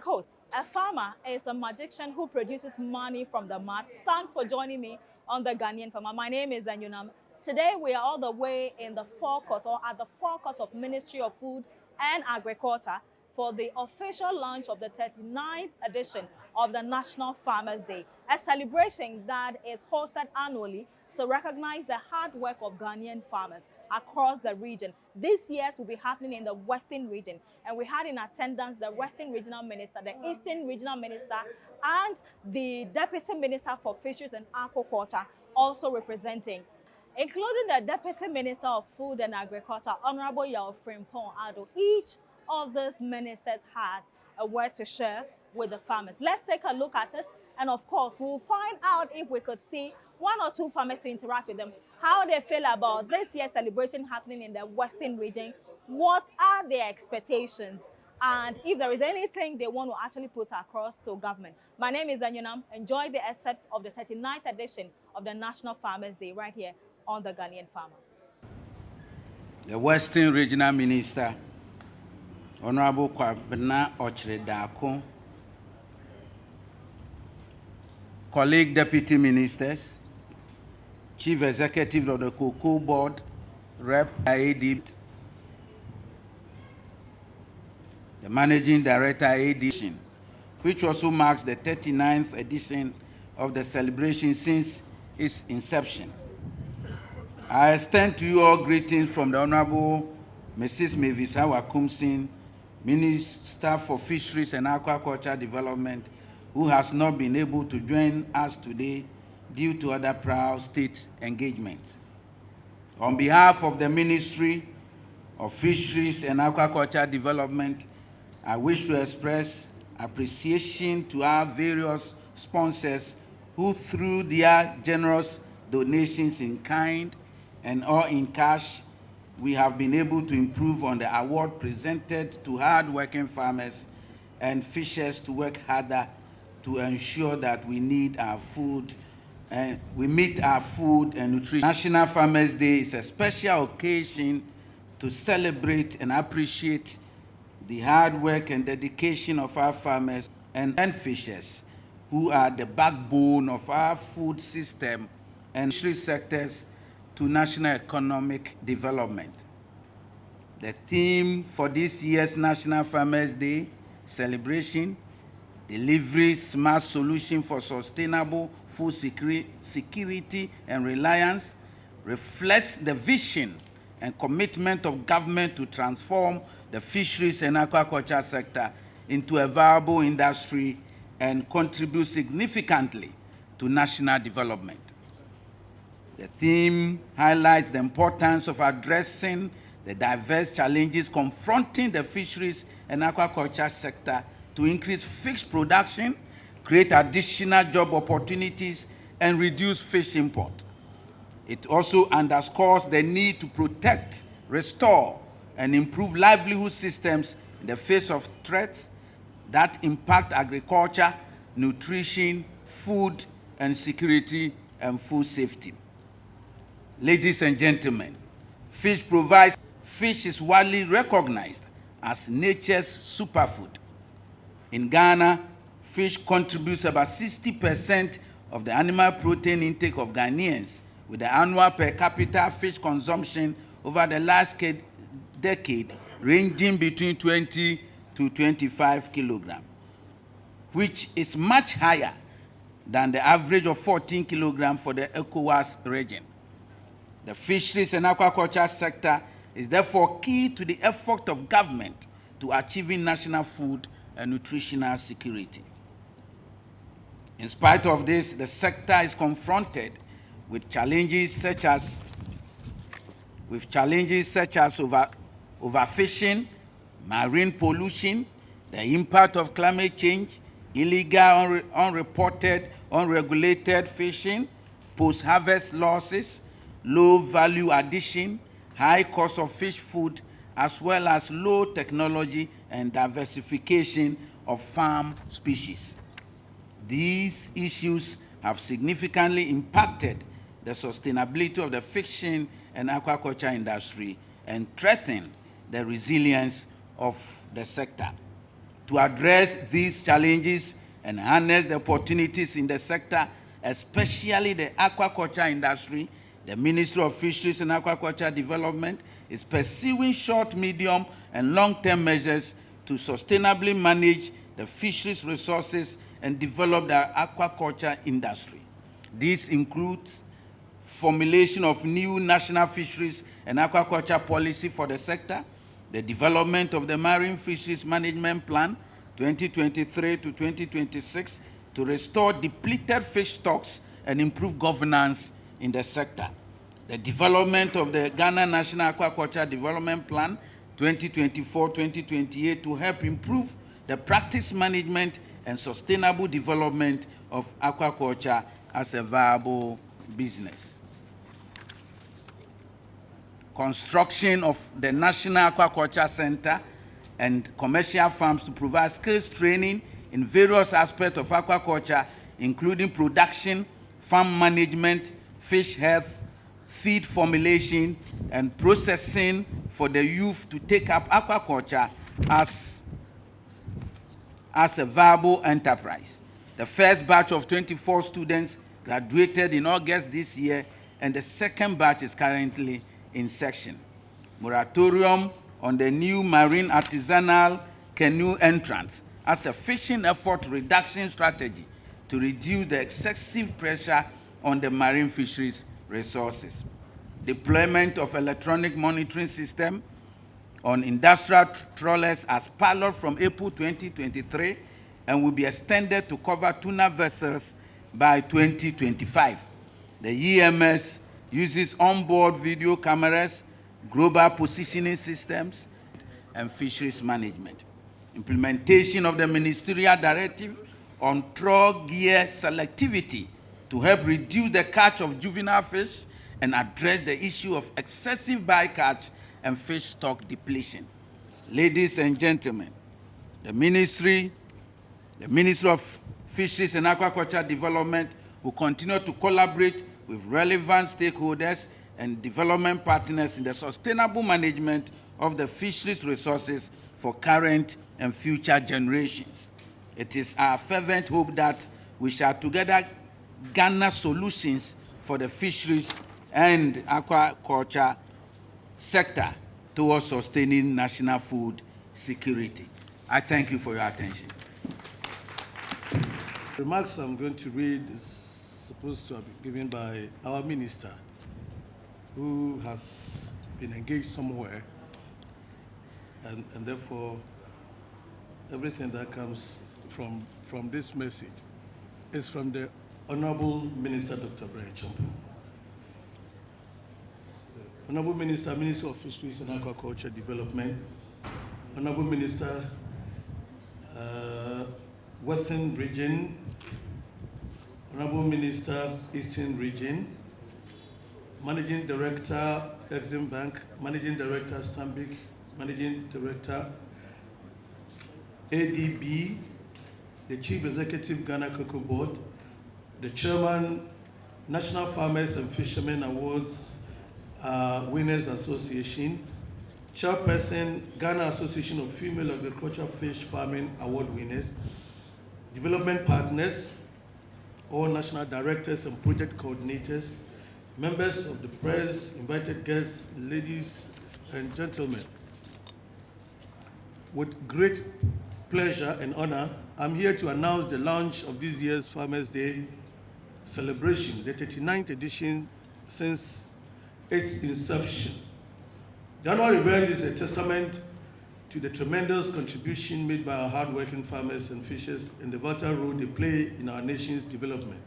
quote, a farmer is a magician who produces money from the mud. Thanks for joining me on the Ghanaian Farmer. My name is Anyunam. Today we are all the way in the forecourt or at the forecourt of Ministry of Food and Agriculture for the official launch of the 39th edition of the National Farmers Day, a celebration that is hosted annually to recognize the hard work of Ghanaian farmers across the region. This year's will be happening in the Western region, and we had in attendance the Western Regional Minister, the Eastern Regional Minister, and the Deputy Minister for Fisheries and Aquaculture also representing, including the Deputy Minister of Food and Agriculture, Honorable Yao Frimpong Ado. Each of these ministers had a word to share with the farmers. Let's take a look at it, and of course, we'll find out if we could see one or two farmers to interact with them, how they feel about this year's celebration happening in the Western region, what are their expectations, and if there is anything they want to actually put across to government. My name is Anyunam. Enjoy the excerpts of the 39th edition of the National Farmers Day right here on the Ghanaian Farmer. The Western Regional Minister, Honorable Kwabena Ochredako, colleague Deputy Ministers, Chief Executive of the Cocoa Board, Rep. AD, the Managing Director AD, which also marks the 39th edition of the celebration since its inception. I extend to you all greetings from the Honorable Mrs. Mavis Hawakumsin, Minister for Fisheries and Aquaculture Development, who has not been able to join us today due to other prior state engagements. On behalf of the Ministry of Fisheries and Aquaculture Development, I wish to express appreciation to our various sponsors who, through their generous donations in kind and or in cash, we have been able to improve on the award presented to hard-working farmers and fishers to work harder to ensure that we meet our food and nutrition. National Farmers Day is a special occasion to celebrate and appreciate the hard work and dedication of our farmers and fishers, who are the backbone of our food system and fishery sectors to national economic development. The theme for this year's National Farmers Day celebration, Delivery Smart Solution for Sustainable Food Security and Reliance, reflects the vision and commitment of government to transform the fisheries and aquaculture sector into a viable industry and contribute significantly to national development. The theme highlights the importance of addressing the diverse challenges confronting the fisheries and aquaculture sector to increase fish production, create additional job opportunities, and reduce fish import. It also underscores the need to protect, restore, and improve livelihood systems in the face of threats that impact agriculture, nutrition, food, and security and food safety. Ladies and gentlemen, fish is widely recognized as nature's superfood. In Ghana, fish contributes about 60% of the animal protein intake of Ghanaians, with the annual per capita fish consumption over the last decade ranging between 20 to 25 kilograms, which is much higher than the average of 14 kilograms for the ECOWAS region. The fisheries and aquaculture sector is therefore key to the effort of government to achieving national food and nutritional security. In spite of this, the sector is confronted with challenges such as overfishing, marine pollution, the impact of climate change, illegal, unreported, unregulated fishing, post-harvest losses, low value addition, high cost of fish food, as well as low technology and diversification of farm species. These issues have significantly impacted the sustainability of the fishing and aquaculture industry and threaten the resilience of the sector. To address these challenges and harness the opportunities in the sector, especially the aquaculture industry, the Ministry of Fisheries and Aquaculture Development is pursuing short, medium, and long-term measures to sustainably manage the fisheries resources and develop the aquaculture industry. This includes formulation of new national fisheries and aquaculture policy for the sector, the development of the Marine Fisheries Management Plan 2023 to 2026 to restore depleted fish stocks and improve governance in the sector, the development of the Ghana National Aquaculture Development Plan 2024-2028 to help improve the practice management and sustainable development of aquaculture as a viable business. Construction of the National Aquaculture Center and commercial farms to provide skills training in various aspects of aquaculture, including production, farm management, fish health, feed formulation, and processing for the youth to take up aquaculture as a viable enterprise. The first batch of 24 students graduated in August this year, and the second batch is currently in section. Moratorium on the new marine artisanal canoe entrance as a fishing effort reduction strategy to reduce the excessive pressure on the marine fisheries resources. Deployment of electronic monitoring system on industrial trawlers as pilot from April 2023 and will be extended to cover tuna vessels by 2025. The EMS uses onboard video cameras, global positioning systems, and fisheries management. Implementation of the ministerial directive on trawl gear selectivity to help reduce the catch of juvenile fish and address the issue of excessive bycatch and fish stock depletion. Ladies and gentlemen, the Ministry of Fisheries and Aquaculture Development will continue to collaborate with relevant stakeholders and development partners in the sustainable management of the fisheries resources for current and future generations. It is our fervent hope that we shall together garner solutions for the fisheries and aquaculture sector towards sustaining national food security. I thank you for your attention. The remarks I'm going to read is supposed to have been given by our minister, who has been engaged somewhere, and therefore everything that comes from this message is from the Honorable Minister Dr. Brian Chompo. Honorable Minister, Minister of Fisheries and Aquaculture Development, Honorable Minister, Western Region, Honorable Minister, Eastern Region, Managing Director, Exim Bank, Managing Director, Stanbic, Managing Director, ADB, the Chief Executive Ghana Cocoa Board, the Chairman, National Farmers and Fishermen Awards Winners Association, Chairperson, Ghana Association of Female Agricultural Fish Farming Award Winners, development partners, all national directors and project coordinators, members of the press, invited guests, ladies and gentlemen. With great pleasure and honor, I'm here to announce the launch of this year's Farmers' Day celebration, the 39th edition since its inception. The annual event is a testament to the tremendous contribution made by our hardworking farmers and fishers and the vital role they play in our nation's development.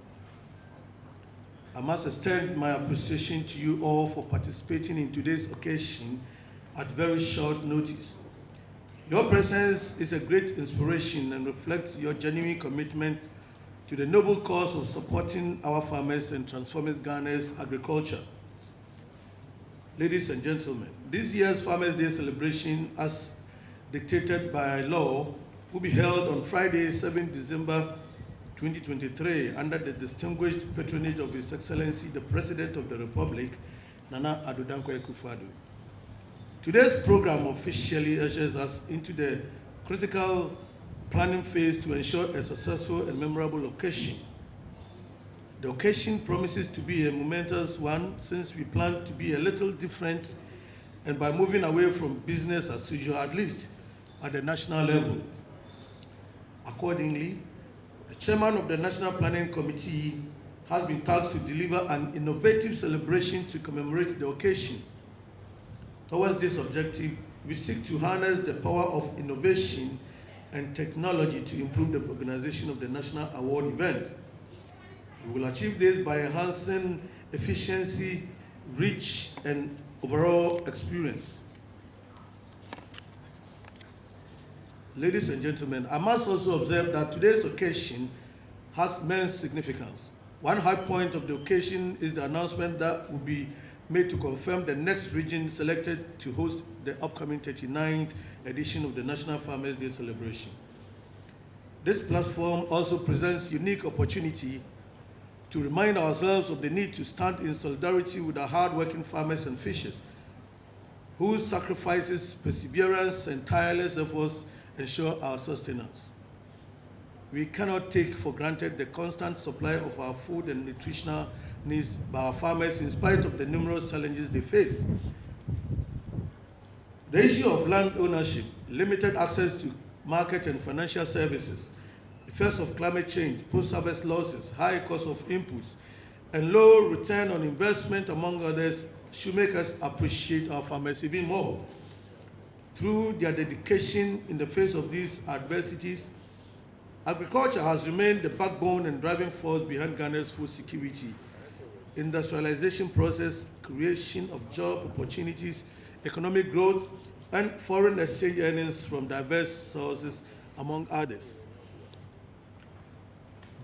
I must extend my appreciation to you all for participating in today's occasion at very short notice. Your presence is a great inspiration and reflects your genuine commitment to the noble cause of supporting our farmers and transforming Ghana's agriculture. Ladies and gentlemen, this year's Farmers' Day celebration, as dictated by law, will be held on Friday, 7 December 2023, under the distinguished patronage of His Excellency, the President of the Republic, Nana Addo Dankwa Akufo-Addo. Today's program officially ushers us into the critical planning phase to ensure a successful and memorable occasion. The occasion promises to be a momentous one since we plan to be a little different and by moving away from business as usual, at least at the national level. Accordingly, the chairman of the National Planning Committee has been tasked to deliver an innovative celebration to commemorate the occasion. Towards this objective, we seek to harness the power of innovation and technology to improve the organization of the national award event. We will achieve this by enhancing efficiency, reach, and overall experience. Ladies and gentlemen, I must also observe that today's occasion has immense significance. One high point of the occasion is the announcement that will be made to confirm the next region selected to host the upcoming 39th edition of the National Farmers' Day celebration. This platform also presents unique opportunity to remind ourselves of the need to stand in solidarity with our hardworking farmers and fishers, whose sacrifices, perseverance, and tireless efforts ensure our sustenance. We cannot take for granted the constant supply of our food and nutritional needs by our farmers in spite of the numerous challenges they face. The issue of land ownership, limited access to market and financial services, effects of climate change, post-harvest losses, high cost of inputs, and low return on investment, among others, should make us appreciate our farmers even more. Through their dedication in the face of these adversities, agriculture has remained the backbone and driving force behind Ghana's food security, industrialization process, creation of job opportunities, economic growth, and foreign exchange earnings from diverse sources, among others.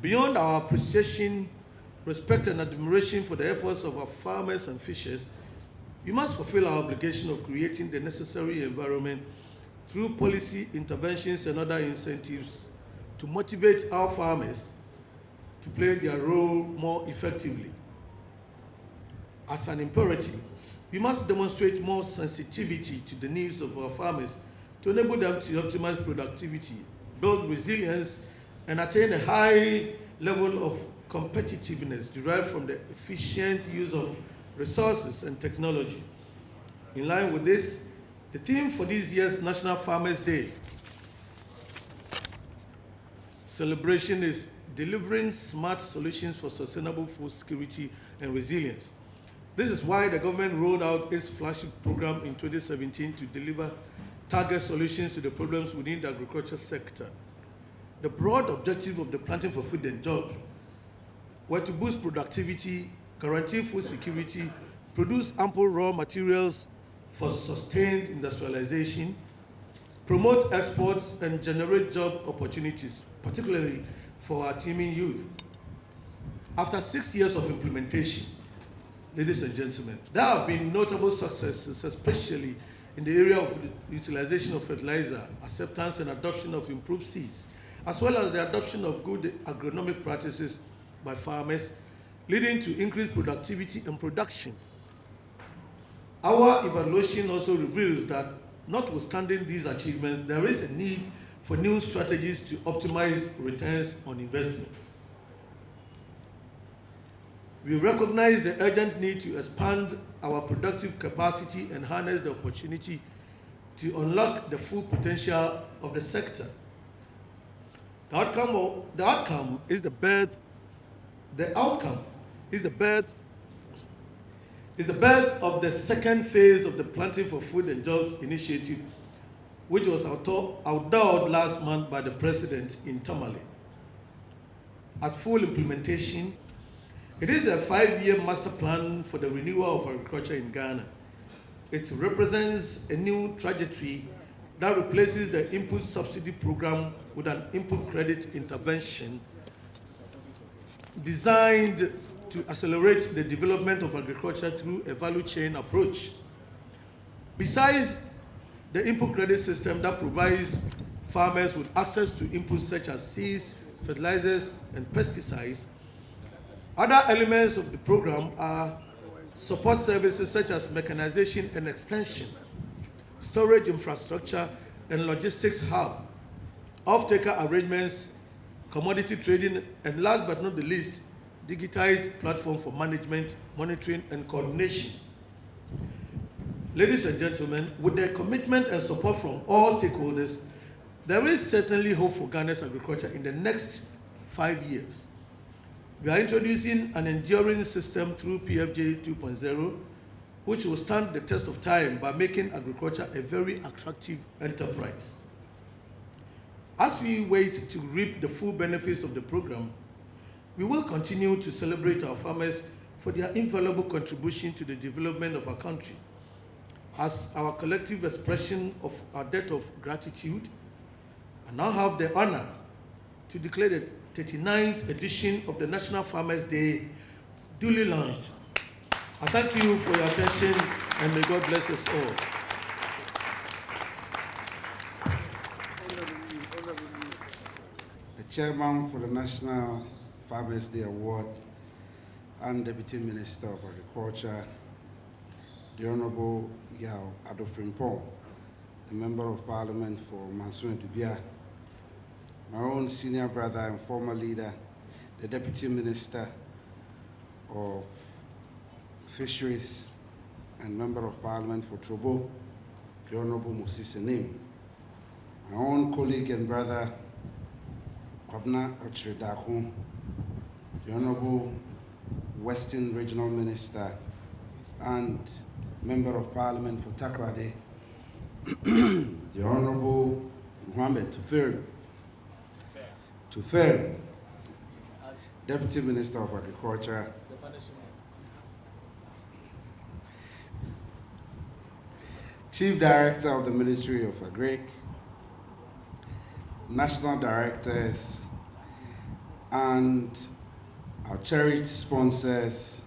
Beyond our appreciation, respect, and admiration for the efforts of our farmers and fishers, we must fulfill our obligation of creating the necessary environment through policy interventions and other incentives to motivate our farmers to play their role more effectively. As an imperative, we must demonstrate more sensitivity to the needs of our farmers to enable them to optimize productivity, build resilience, and attain a high level of competitiveness derived from the efficient use of resources and technology. In line with this, the theme for this year's National Farmers' Day celebration is delivering smart solutions for sustainable food security and resilience. This is why the government rolled out its flagship program in 2017 to deliver target solutions to the problems within the agriculture sector. The broad objective of the Planting for Food and Jobs were to boost productivity, guarantee food security, produce ample raw materials for sustained industrialization, promote exports, and generate job opportunities, particularly for our teeming youth. After 6 years of implementation, ladies and gentlemen, there have been notable successes, especially in the area of the utilization of fertilizer, acceptance and adoption of improved seeds, as well as the adoption of good agronomic practices by farmers, leading to increased productivity and production. Our evaluation also reveals that, notwithstanding these achievements, there is a need for new strategies to optimize returns on investment. We recognize the urgent need to expand our productive capacity and harness the opportunity to unlock the full potential of the sector. The outcome is the birth of the second phase of the Planting for Food and Jobs initiative, which was outdoored last month by the President in Tamale. At full implementation, it is a 5-year master plan for the renewal of agriculture in Ghana. It represents a new trajectory that replaces the input subsidy program with an input credit intervention designed to accelerate the development of agriculture through a value chain approach. Besides the input credit system that provides farmers with access to inputs such as seeds, fertilizers, and pesticides, other elements of the program are support services such as mechanization and extension, storage infrastructure, and logistics hub. off-taker arrangements, commodity trading, and last but not the least, digitized platform for management, monitoring, and coordination. Ladies and gentlemen, with the commitment and support from all stakeholders, there is certainly hope for Ghana's agriculture in the next 5 years. We are introducing an enduring system through PFJ 2.0, which will stand the test of time by making agriculture a very attractive enterprise. As we wait to reap the full benefits of the program, we will continue to celebrate our farmers for their invaluable contribution to the development of our country. As our collective expression of our debt of gratitude, I now have the honor to declare the 39th edition of the National Farmers' Day duly launched. I thank you for your attention, and may God bless us all. The chairman for the National Farmers' Day Award and Deputy Minister of Agriculture, the Honorable Yao Adofrimpong, the Member of Parliament for Mansour Dubia, my own senior brother and former leader, the Deputy Minister of Fisheries and Member of Parliament for Trobo, the Honorable Moses Senim, my own colleague and brother, Kwabna Ochredakun, the Honorable Western Regional Minister and Member of Parliament for Takrade, the Honorable Mohamed Tufir, Deputy Minister of Agriculture, Chief Director of the Ministry of Agric, National Directors, and our cherished sponsors,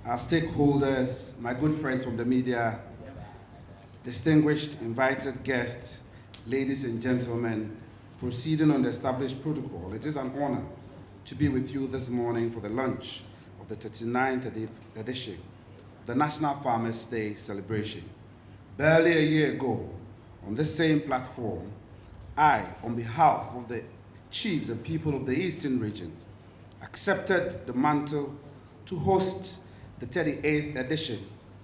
our stakeholders, my good friends from the media, distinguished invited guests, ladies and gentlemen, proceeding on the established protocol, it is an honor to be with you this morning for the launch of the 39th edition of the National Farmers' Day celebration. Barely a year ago, on this same platform, I, on behalf of the chiefs and people of the Eastern region, accepted the mantle to host the 38th edition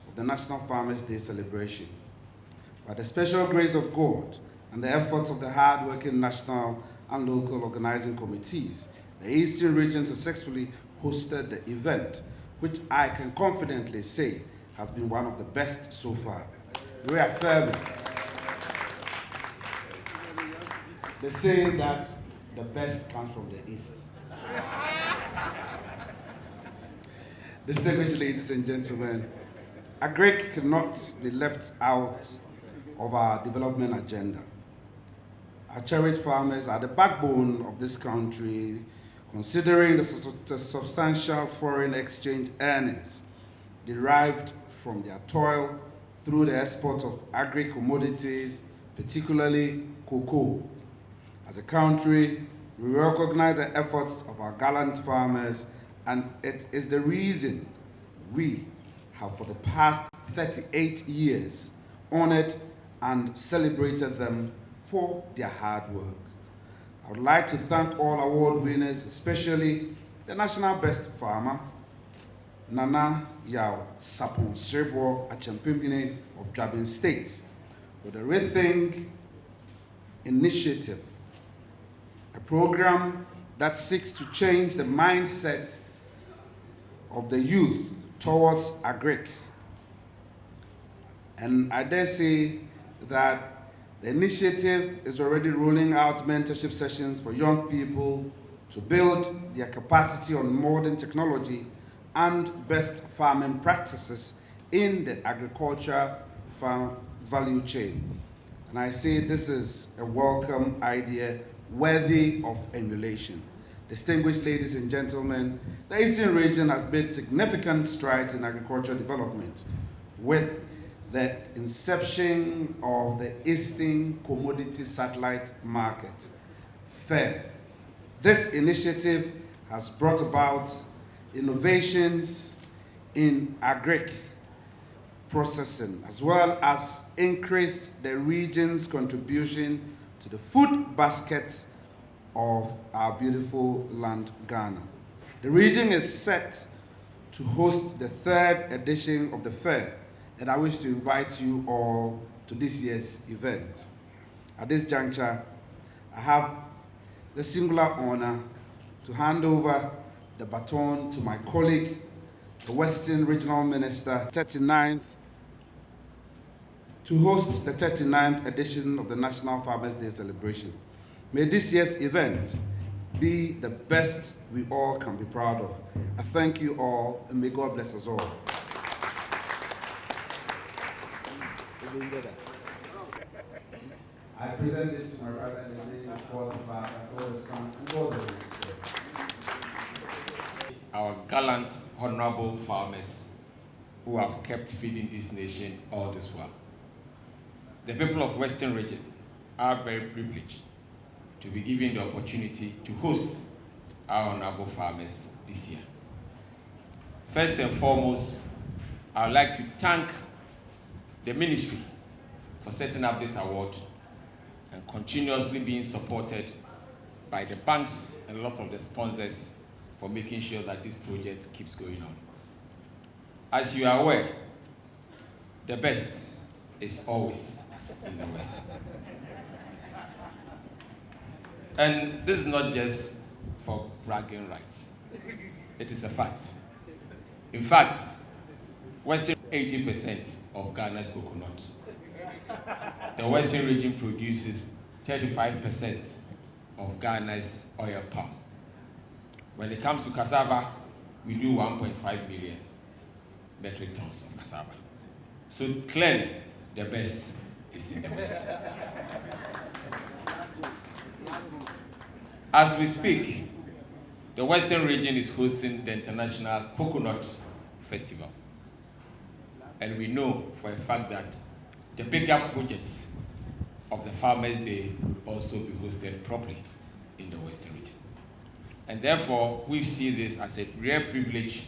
of the National Farmers' Day celebration. By the special grace of God and the efforts of the hardworking national and local organizing committees, the Eastern region successfully hosted the event, which I can confidently say has been one of the best so far. Reaffirming they say that the best comes from the East. Distinguished ladies and gentlemen, agric cannot be left out of our development agenda. Our cherished farmers are the backbone of this country, considering the substantial foreign exchange earnings derived from their toil through the export of agri-commodities, particularly cocoa. As a country, we recognize the efforts of our gallant farmers, and it is the reason we have for the past 38 years honored and celebrated them for their hard work. I would like to thank all award winners, especially the National Best Farmer, Nana Yao Sapon Serbo Achampimine of Drabin State, for the Rethink Initiative, a program that seeks to change the mindset of the youth towards agric. And I dare say that the initiative is already rolling out mentorship sessions for young people to build their capacity on modern technology and best farming practices in the agriculture farm value chain. And I say this is a welcome idea worthy of emulation. Distinguished ladies and gentlemen, the Eastern region has made significant strides in agricultural development with the inception of the Eastern Commodity Satellite Market, FAIR. This initiative has brought about innovations in agric, processing, as well as increased the region's contribution to the food basket of our beautiful land, Ghana. The region is set to host the 3rd edition of the fair, and I wish to invite you all to this year's event. At this juncture, I have the singular honor to hand over the baton to my colleague, the Western Regional Minister, 39th, to host the 39th edition of the National Farmers' Day celebration. May this year's event be the best we all can be proud of. I thank you all, and may God bless us all. I present this to my brother in the name of God the Father, God the Son, and God the Holy Spirit. Our gallant, honorable farmers who have kept feeding this nation all this while. The people of Western Region are very privileged to be given the opportunity to host our honorable farmers this year. First and foremost, I would like to thank the ministry for setting up this award and continuously being supported by the banks and a lot of the sponsors for making sure that this project keeps going on. As you are aware, the best is always in the West. And this is not just for bragging rights. It is a fact. In fact, Western 80% of Ghana's coconut. The Western region produces 35% of Ghana's oil palm. When it comes to cassava, we do 1.5 million metric tons of cassava. So clearly, the best is in the West. As we speak, the Western region is hosting the International Coconut Festival. And we know for a fact that the bigger projects of the Farmers' Day will also be hosted properly in the Western region. And therefore, we see this as a rare privilege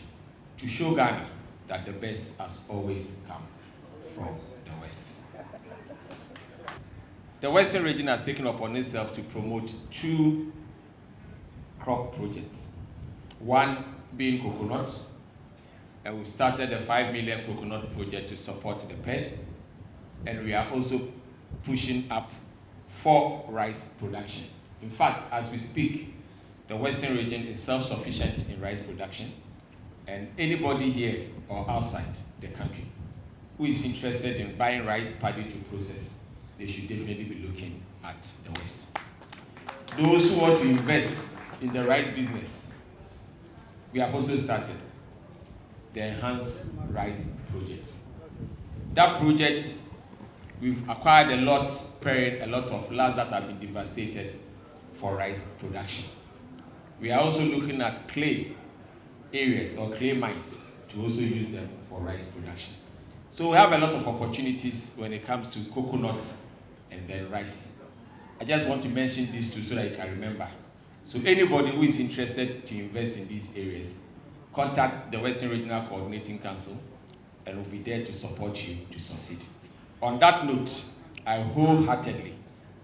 to show Ghana that the best has always come from the West. The Western region has taken upon itself to promote 2 crop projects. One being coconut, and we've started a 5 million coconut project to support the PED, and we are also pushing up for rice production. In fact, as we speak, the Western region is self-sufficient in rice production, and anybody here or outside the country who is interested in buying rice paddy to process, they should definitely be looking at the West. Those who want to invest in the rice business, we have also started the Enhanced Rice Project. That project, we've acquired a lot of land that have been devastated for rice production. We are also looking at clay areas or clay mines to also use them for rice production. So we have a lot of opportunities when it comes to coconut and then rice. I just want to mention these 2 so that you can remember. So anybody who is interested to invest in these areas, contact the Western Regional Coordinating Council and we'll be there to support you to succeed. On that note, I wholeheartedly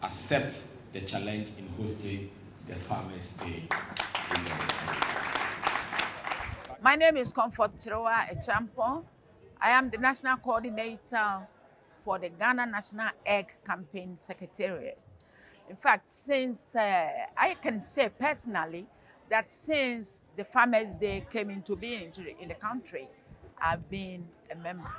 accept the challenge in hosting the Farmers' Day in the Western Region. My name is Comfort Chirowa Echampo. I am the National Coordinator for the Ghana National Egg Campaign Secretariat. In fact, since I can say personally that since the Farmers' Day came into being in the country, I've been a member.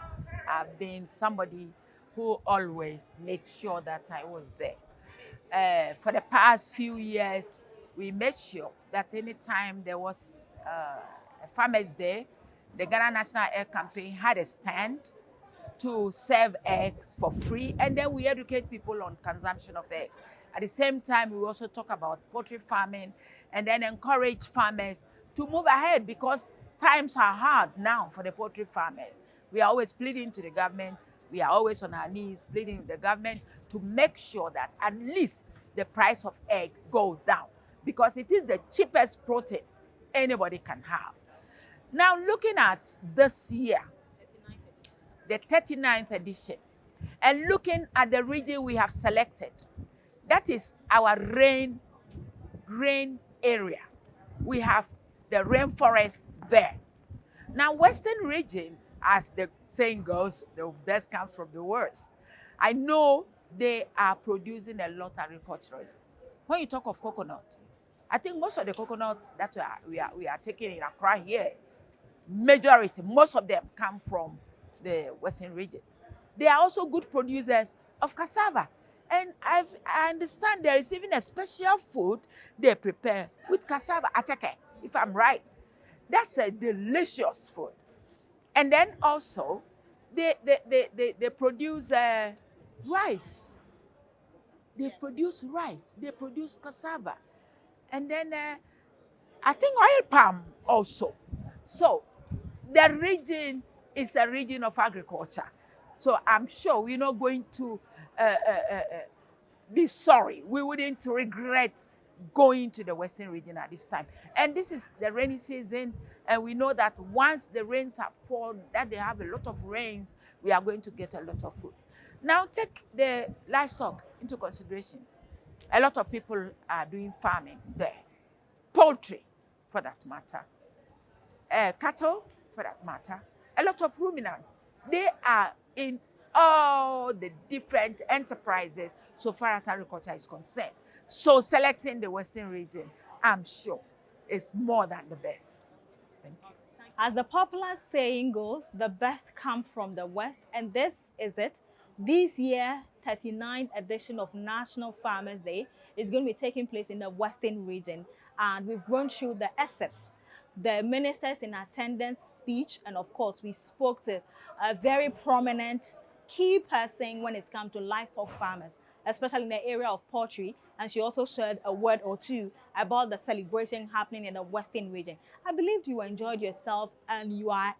I've been somebody who always made sure that I was there. For the past few years, we made sure that anytime there was a Farmers' Day, the Ghana National Egg Campaign had a stand to serve eggs for free, and then we educate people on consumption of eggs. At the same time, we also talk about poultry farming and then encourage farmers to move ahead because times are hard now for the poultry farmers. We are always pleading to the government. We are always on our knees pleading with the government to make sure that at least the price of egg goes down because it is the cheapest protein anybody can have. Now, looking at this year, the 39th edition, and looking at the region we have selected, that is our rain area. We have the rainforest there. Now, Western region, as the saying goes, the best comes from the worst. I know they are producing a lot agriculturally. When you talk of coconut, I think most of the coconuts that we are taking in Accra here, majority, most of them come from the Western region. They are also good producers of cassava. And I understand there is even a special food they prepare with cassava, achake, if I'm right. That's a delicious food. And then also, they produce rice. They produce rice. They produce cassava. And then I think oil palm also. So the region is a region of agriculture. So I'm sure we're not going to be sorry. We wouldn't regret going to the Western region at this time. And this is the rainy season, and we know that once the rains have fallen, that they have a lot of rains, we are going to get a lot of food. Now take the livestock into consideration. A lot of people are doing farming there. Poultry, for that matter. Cattle, for that matter. A lot of ruminants. They are in all the different enterprises so far as agriculture is concerned. So selecting the Western region, I'm sure, is more than the best. Thank you. As the popular saying goes, the best come from the West, and this is it. This year, 39th edition of National Farmers Day is going to be taking place in the Western region, and we've gone through the excerpts, the ministers in attendance speech, and of course, we spoke to a very prominent key person when it comes to livestock farmers, especially in the area of poultry, and she also shared a word or two about the celebration happening in the Western region. I believe you enjoyed yourself and you are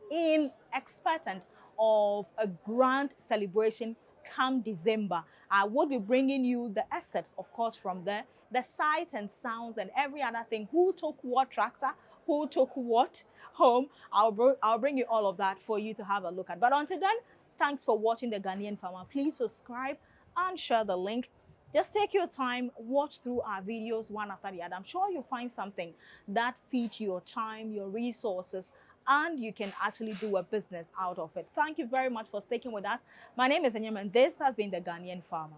expectant of a grand celebration come December. I will be bringing you the excerpts, of course, from there, the sights and sounds and every other thing. Who took what tractor? Who took what home? I'll bring you all of that for you to have a look at. But until then, thanks for watching The Ghanaian Farmer. Please subscribe and share the link. Just take your time, watch through our videos one after the other. I'm sure you'll find something that fits your time, your resources, and you can actually do a business out of it. Thank you very much for sticking with us. My name is Enyem, and this has been The Ghanaian Farmer.